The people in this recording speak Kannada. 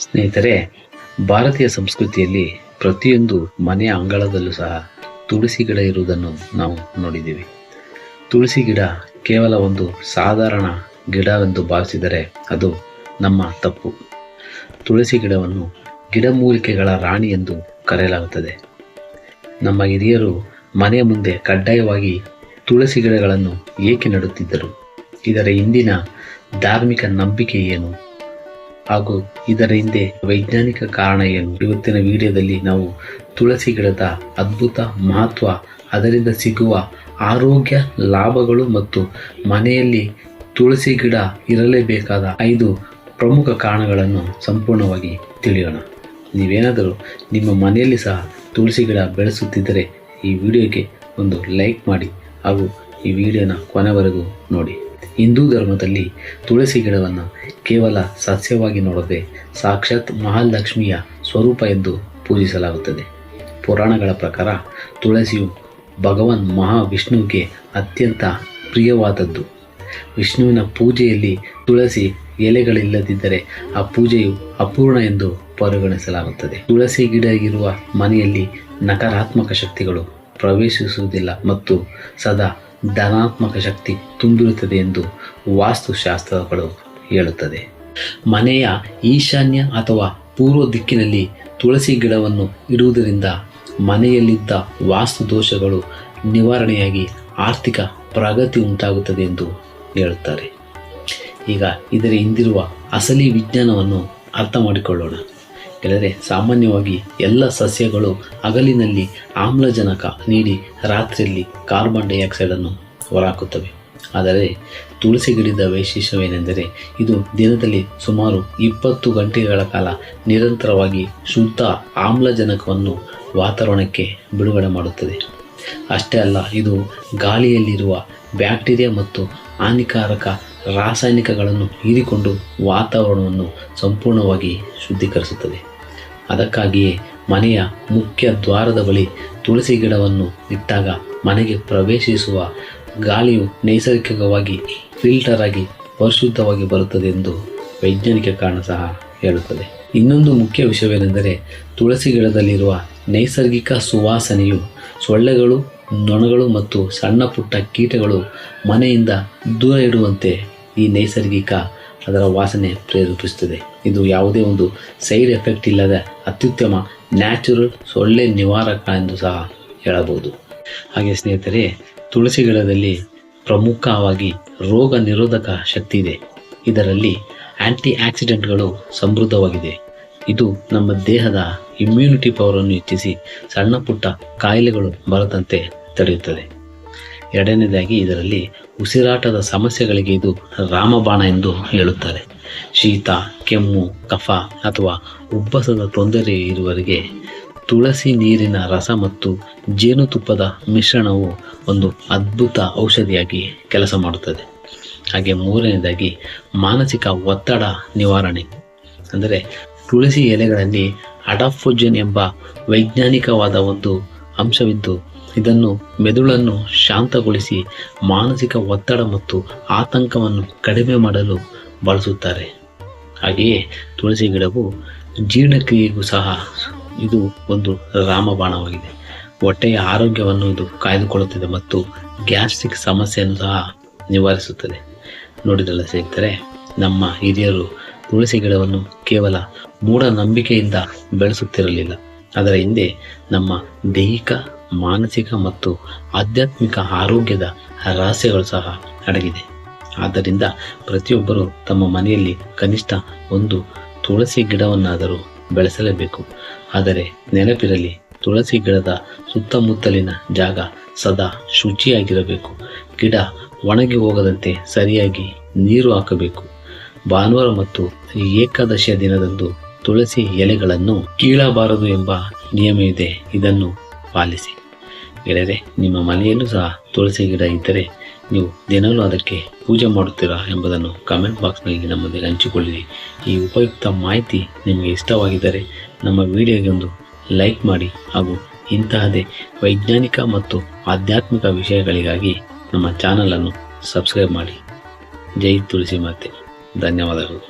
ಸ್ನೇಹಿತರೆ, ಭಾರತೀಯ ಸಂಸ್ಕೃತಿಯಲ್ಲಿ ಪ್ರತಿಯೊಂದು ಮನೆಯ ಅಂಗಳದಲ್ಲೂ ಸಹ ತುಳಸಿ ಗಿಡ ಇರುವುದನ್ನು ನಾವು ನೋಡಿದ್ದೀವಿ. ತುಳಸಿ ಗಿಡ ಕೇವಲ ಒಂದು ಸಾಧಾರಣ ಗಿಡವೆಂದು ಭಾವಿಸಿದರೆ ಅದು ನಮ್ಮ ತಪ್ಪು. ತುಳಸಿ ಗಿಡವನ್ನು ಗಿಡಮೂಲಿಕೆಗಳ ರಾಣಿ ಎಂದು ಕರೆಯಲಾಗುತ್ತದೆ. ನಮ್ಮ ಹಿರಿಯರು ಮನೆಯ ಮುಂದೆ ಕಡ್ಡಾಯವಾಗಿ ತುಳಸಿ ಗಿಡಗಳನ್ನು ಏಕೆ ನೆಡುತ್ತಿದ್ದರು? ಇದರ ಹಿಂದಿನ ಧಾರ್ಮಿಕ ನಂಬಿಕೆ ಏನು ಹಾಗೂ ಇದರ ಹಿಂದೆ ವೈಜ್ಞಾನಿಕ ಕಾರಣ ಏನು? ಇವತ್ತಿನ ವಿಡಿಯೋದಲ್ಲಿ ನಾವು ತುಳಸಿ ಗಿಡದ ಅದ್ಭುತ ಮಹತ್ವ, ಅದರಿಂದ ಸಿಗುವ ಆರೋಗ್ಯ ಲಾಭಗಳು ಮತ್ತು ಮನೆಯಲ್ಲಿ ತುಳಸಿ ಗಿಡ ಇರಲೇಬೇಕಾದ 5 ಪ್ರಮುಖ ಕಾರಣಗಳನ್ನು ಸಂಪೂರ್ಣವಾಗಿ ತಿಳಿಯೋಣ. ನೀವೇನಾದರೂ ನಿಮ್ಮ ಮನೆಯಲ್ಲಿ ಸಹ ತುಳಸಿ ಗಿಡ ಬೆಳೆಸುತ್ತಿದ್ದರೆ ಈ ವಿಡಿಯೋಗೆ ಒಂದು ಲೈಕ್ ಮಾಡಿ ಹಾಗೂ ಈ ವಿಡಿಯೋನ ಕೊನೆವರೆಗೂ ನೋಡಿ. ಹಿಂದೂ ಧರ್ಮದಲ್ಲಿ ತುಳಸಿ ಗಿಡವನ್ನು ಕೇವಲ ಸಸ್ಯವಾಗಿ ನೋಡದೆ ಸಾಕ್ಷಾತ್ ಮಹಾಲಕ್ಷ್ಮಿಯ ಸ್ವರೂಪ ಎಂದು ಪೂಜಿಸಲಾಗುತ್ತದೆ. ಪುರಾಣಗಳ ಪ್ರಕಾರ ತುಳಸಿಯು ಭಗವಾನ್ ಮಹಾವಿಷ್ಣುವಿಗೆ ಅತ್ಯಂತ ಪ್ರಿಯವಾದದ್ದು. ವಿಷ್ಣುವಿನ ಪೂಜೆಯಲ್ಲಿ ತುಳಸಿ ಎಲೆಗಳಿಲ್ಲದಿದ್ದರೆ ಆ ಪೂಜೆಯು ಅಪೂರ್ಣ ಎಂದು ಪರಿಗಣಿಸಲಾಗುತ್ತದೆ. ತುಳಸಿ ಗಿಡ ಇರುವ ಮನೆಯಲ್ಲಿ ನಕಾರಾತ್ಮಕ ಶಕ್ತಿಗಳು ಪ್ರವೇಶಿಸುವುದಿಲ್ಲ ಮತ್ತು ಸದಾ ಧನಾತ್ಮಕ ಶಕ್ತಿ ತುಂಬಿರುತ್ತದೆ ಎಂದು ವಾಸ್ತುಶಾಸ್ತ್ರಗಳು ಹೇಳುತ್ತದೆ. ಮನೆಯ ಈಶಾನ್ಯ ಅಥವಾ ಪೂರ್ವ ದಿಕ್ಕಿನಲ್ಲಿ ತುಳಸಿ ಗಿಡವನ್ನು ಇಡುವುದರಿಂದ ಮನೆಯಲ್ಲಿದ್ದ ವಾಸ್ತು ದೋಷಗಳು ನಿವಾರಣೆಯಾಗಿ ಆರ್ಥಿಕ ಪ್ರಗತಿ ಉಂಟಾಗುತ್ತದೆ ಎಂದು ಹೇಳುತ್ತಾರೆ. ಈಗ ಇದರ ಹಿಂದಿರುವ ಅಸಲಿ ವಿಜ್ಞಾನವನ್ನು ಅರ್ಥ ಮಾಡಿಕೊಳ್ಳೋಣ. ಕೆಳಗೆ ಸಾಮಾನ್ಯವಾಗಿ ಎಲ್ಲ ಸಸ್ಯಗಳು ಹಗಲಿನಲ್ಲಿ ಆಮ್ಲಜನಕ ನೀಡಿ ರಾತ್ರಿಯಲ್ಲಿ ಕಾರ್ಬನ್ ಡೈಆಕ್ಸೈಡನ್ನು ಹೊರಹಾಕುತ್ತವೆ. ಆದರೆ ತುಳಸಿ ಗಿಡದ ವೈಶಿಷ್ಟ್ಯವೇನೆಂದರೆ ಇದು ದಿನದಲ್ಲಿ ಸುಮಾರು 20 ಗಂಟೆಗಳ ಕಾಲ ನಿರಂತರವಾಗಿ ಶುದ್ಧ ಆಮ್ಲಜನಕವನ್ನು ವಾತಾವರಣಕ್ಕೆ ಬಿಡುಗಡೆ ಮಾಡುತ್ತದೆ. ಅಷ್ಟೇ ಅಲ್ಲ, ಇದು ಗಾಳಿಯಲ್ಲಿರುವ ಬ್ಯಾಕ್ಟೀರಿಯಾ ಮತ್ತು ಹಾನಿಕಾರಕ ರಾಸಾಯನಿಕಗಳನ್ನು ಹೀರಿಕೊಂಡು ವಾತಾವರಣವನ್ನು ಸಂಪೂರ್ಣವಾಗಿ ಶುದ್ಧೀಕರಿಸುತ್ತದೆ. ಅದಕ್ಕಾಗಿಯೇ ಮನೆಯ ಮುಖ್ಯ ದ್ವಾರದ ಬಳಿ ತುಳಸಿ ಗಿಡವನ್ನು ಇಟ್ಟಾಗ ಮನೆಗೆ ಪ್ರವೇಶಿಸುವ ಗಾಳಿಯು ನೈಸರ್ಗಿಕವಾಗಿ ಫಿಲ್ಟರ್ ಆಗಿ ಪರಿಶುದ್ಧವಾಗಿ ಬರುತ್ತದೆ ಎಂದು ವೈಜ್ಞಾನಿಕ ಕಾರಣ ಸಹ ಹೇಳುತ್ತದೆ. ಇನ್ನೊಂದು ಮುಖ್ಯ ವಿಷಯವೇನೆಂದರೆ ತುಳಸಿ ಗಿಡದಲ್ಲಿರುವ ನೈಸರ್ಗಿಕ ಸುವಾಸನೆಯು ಸೊಳ್ಳೆಗಳು, ನೊಣಗಳು ಮತ್ತು ಸಣ್ಣ ಪುಟ್ಟ ಕೀಟಗಳು ಮನೆಯಿಂದ ದೂರ ಇಡುವಂತೆ ಈ ನೈಸರ್ಗಿಕ ಅದರ ವಾಸನೆ ಪ್ರೇರೇಪಿಸುತ್ತದೆ. ಇದು ಯಾವುದೇ ಒಂದು ಸೈಡ್ ಎಫೆಕ್ಟ್ ಇಲ್ಲದ ಅತ್ಯುತ್ತಮ ನ್ಯಾಚುರಲ್ ಸೊಳ್ಳೆ ನಿವಾರಕ ಎಂದು ಸಹ ಹೇಳಬಹುದು. ಹಾಗೆ ಸ್ನೇಹಿತರೆ, ತುಳಸಿ ಗಿಡದಲ್ಲಿ ಪ್ರಮುಖವಾಗಿ ರೋಗ ನಿರೋಧಕ ಶಕ್ತಿ ಇದೆ. ಇದರಲ್ಲಿ ಆಂಟಿ ಆಕ್ಸಿಡೆಂಟ್ಗಳು ಸಮೃದ್ಧವಾಗಿದೆ. ಇದು ನಮ್ಮ ದೇಹದ ಇಮ್ಯುನಿಟಿ ಪವರನ್ನು ಹೆಚ್ಚಿಸಿ ಸಣ್ಣ ಪುಟ್ಟ ಕಾಯಿಲೆಗಳು ಬರದಂತೆ ತಡೆಯುತ್ತದೆ. ಎರಡನೇದಾಗಿ ಇದರಲ್ಲಿ ಉಸಿರಾಟದ ಸಮಸ್ಯೆಗಳಿಗೆ ಇದು ರಾಮಬಾಣ ಎಂದು ಹೇಳುತ್ತಾರೆ. ಶೀತ, ಕೆಮ್ಮು, ಕಫ ಅಥವಾ ಉಬ್ಬಸದ ತೊಂದರೆ ಇರುವವರಿಗೆ ತುಳಸಿ ನೀರಿನ ರಸ ಮತ್ತು ಜೇನುತುಪ್ಪದ ಮಿಶ್ರಣವು ಒಂದು ಅದ್ಭುತ ಔಷಧಿಯಾಗಿ ಕೆಲಸ ಮಾಡುತ್ತದೆ. ಹಾಗೆ ಮೂರನೇದಾಗಿ ಮಾನಸಿಕ ಒತ್ತಡ ನಿವಾರಣೆ. ಅಂದರೆ ತುಳಸಿ ಎಲೆಗಳಲ್ಲಿ ಅಡಾಫ್ಟೋಜನ್ ಎಂಬ ವೈಜ್ಞಾನಿಕವಾದ ಒಂದು ಅಂಶವಿದ್ದು ಇದನ್ನು ಮೆದುಳನ್ನು ಶಾಂತಗೊಳಿಸಿ ಮಾನಸಿಕ ಒತ್ತಡ ಮತ್ತು ಆತಂಕವನ್ನು ಕಡಿಮೆ ಮಾಡಲು ಬಳಸುತ್ತಾರೆ. ಹಾಗೆಯೇ ತುಳಸಿ ಗಿಡವು ಜೀರ್ಣಕ್ರಿಯೆಗೂ ಸಹ ಇದು ಒಂದು ರಾಮಬಾಣವಾಗಿದೆ. ಹೊಟ್ಟೆಯ ಆರೋಗ್ಯವನ್ನು ಇದು ಕಾಯ್ದುಕೊಳ್ಳುತ್ತದೆ ಮತ್ತು ಗ್ಯಾಸ್ಟ್ರಿಕ್ ಸಮಸ್ಯೆಯನ್ನು ಸಹ ನಿವಾರಿಸುತ್ತದೆ. ನೋಡಿದ್ರಲ್ಲ ಸ್ನೇಹಿತರೆ, ನಮ್ಮ ಹಿರಿಯರು ತುಳಸಿ ಗಿಡವನ್ನು ಕೇವಲ ಮೂಢನಂಬಿಕೆಯಿಂದ ಬೆಳೆಸುತ್ತಿರಲಿಲ್ಲ. ಅದರ ಹಿಂದೆ ನಮ್ಮ ದೈಹಿಕ, ಮಾನಸಿಕ ಮತ್ತು ಆಧ್ಯಾತ್ಮಿಕ ಆರೋಗ್ಯದ ರಹಸ್ಯಗಳು ಸಹ ಅಡಗಿದೆ. ಆದ್ದರಿಂದ ಪ್ರತಿಯೊಬ್ಬರು ತಮ್ಮ ಮನೆಯಲ್ಲಿ ಕನಿಷ್ಠ ಒಂದು ತುಳಸಿ ಗಿಡವನ್ನಾದರೂ ಬೆಳೆಸಲೇಬೇಕು. ಆದರೆ ನೆನಪಿರಲಿ, ತುಳಸಿ ಗಿಡದ ಸುತ್ತಮುತ್ತಲಿನ ಜಾಗ ಸದಾ ಶುಚಿಯಾಗಿರಬೇಕು. ಗಿಡ ಒಣಗಿ ಹೋಗದಂತೆ ಸರಿಯಾಗಿ ನೀರು ಹಾಕಬೇಕು. ಭಾನುವಾರ ಮತ್ತು ಏಕಾದಶಿಯ ದಿನದಂದು ತುಳಸಿ ಎಲೆಗಳನ್ನು ಕೀಳಬಾರದು ಎಂಬ ನಿಯಮವಿದೆ. ಇದನ್ನು ಪಾಲಿಸಿ. ಗೆಳೆಯರೆ, ನಿಮ್ಮ ಮನೆಯಲ್ಲೂ ಸಹ ತುಳಸಿ ಗಿಡ ಇದ್ದರೆ ನೀವು ದಿನವೂ ಅದಕ್ಕೆ ಪೂಜೆ ಮಾಡುತ್ತೀರಾ ಎಂಬುದನ್ನು ಕಮೆಂಟ್ ಬಾಕ್ಸ್ನಲ್ಲಿ ನಮ್ಮೊಂದಿಗೆ ಹಂಚಿಕೊಳ್ಳಿರಿ. ಈ ಉಪಯುಕ್ತ ಮಾಹಿತಿ ನಿಮಗೆ ಇಷ್ಟವಾಗಿದ್ದರೆ ನಮ್ಮ ವಿಡಿಯೋಗೆ ಒಂದು ಲೈಕ್ ಮಾಡಿ ಹಾಗೂ ಇಂತಹದೇ ವೈಜ್ಞಾನಿಕ ಮತ್ತು ಆಧ್ಯಾತ್ಮಿಕ ವಿಷಯಗಳಿಗಾಗಿ ನಮ್ಮ ಚಾನಲನ್ನು ಸಬ್ಸ್ಕ್ರೈಬ್ ಮಾಡಿ. ಜೈ ತುಳಸಿ ಮಾತೆ. ಧನ್ಯವಾದಗಳು.